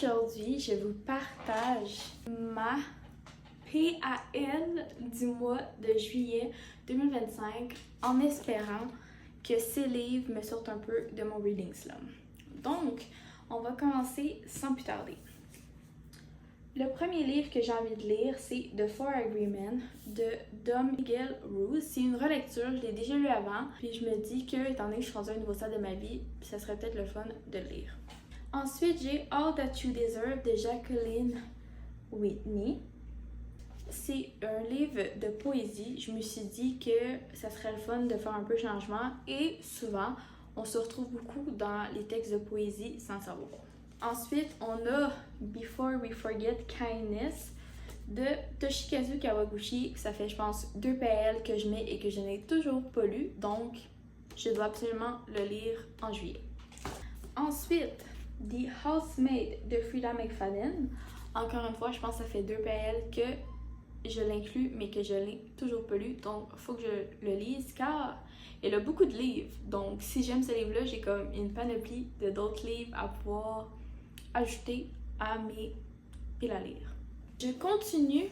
Aujourd'hui, je vous partage ma PAL du mois de juillet 2025 en espérant que ces livres me sortent un peu de mon reading slum. Donc, on va commencer sans plus tarder. Le premier livre que j'ai envie de lire, c'est The Four Agreements de Dom Miguel Ruiz. C'est une relecture, je l'ai déjà lu avant, puis je me dis que, étant donné que je suis rendue à un nouveau stade de ma vie, ça serait peut-être le fun de le lire. Ensuite, j'ai All That You Deserve de Jacqueline Whitney. C'est un livre de poésie. Je me suis dit que ça serait le fun de faire un peu de changement et souvent, on se retrouve beaucoup dans les textes de poésie sans savoir. Ensuite, on a Before We Forget Kindness de Toshikazu Kawaguchi. Ça fait, je pense, 2 PL que je mets et que je n'ai toujours pas lu. Donc, je dois absolument le lire en juillet. Ensuite, The Housemaid de Frida McFadden. Encore une fois, je pense que ça fait 2 PL que je l'inclus, mais que je l'ai toujours pas lu. Donc, il faut que je le lise car il a beaucoup de livres. Donc, si j'aime ce livre-là, j'ai comme une panoplie de d'autres livres à pouvoir ajouter à mes piles à lire. Je continue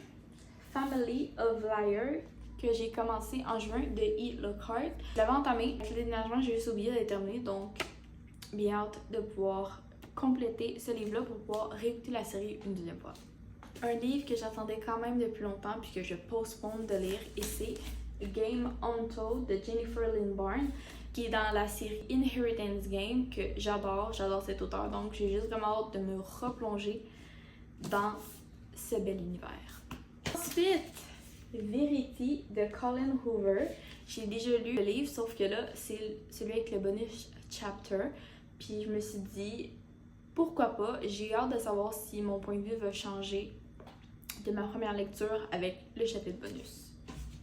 Family of Liars que j'ai commencé en juin de E. Lockhart. Je l'avais entamé avec le déménagement, j'ai juste oublié de le terminer, donc bien hâte de pouvoir compléter ce livre-là pour pouvoir réécouter la série une deuxième fois. Un livre que j'attendais quand même depuis longtemps puis que je postpone de lire et c'est Game Untold de Jennifer Lynn Barnes qui est dans la série Inheritance Game que j'adore cet auteur, donc j'ai juste vraiment hâte de me replonger dans ce bel univers. Ensuite, Verity de Colin Hoover. J'ai déjà lu le livre, sauf que là, c'est celui avec le bonus chapter. Puis je me suis dit, pourquoi pas? J'ai hâte de savoir si mon point de vue va changer de ma première lecture avec le chapitre bonus.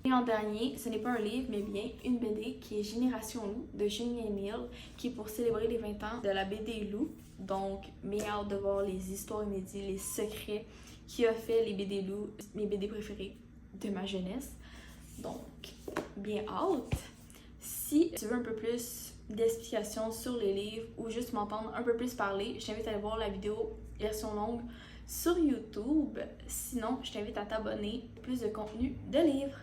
Et en dernier, ce n'est pas un livre, mais bien une BD qui est Génération Loup de Julien Neal, qui est pour célébrer les 20 ans de la BD Loup. Donc, bien hâte de voir les histoires inédites, les secrets qui a fait les BD Loup, mes BD préférées de ma jeunesse. Donc, bien hâte. Si tu veux un peu plus d'explications sur les livres ou juste m'entendre un peu plus parler, je t'invite à aller voir la vidéo version longue sur YouTube. Sinon, je t'invite à t'abonner pour plus de contenu de livres.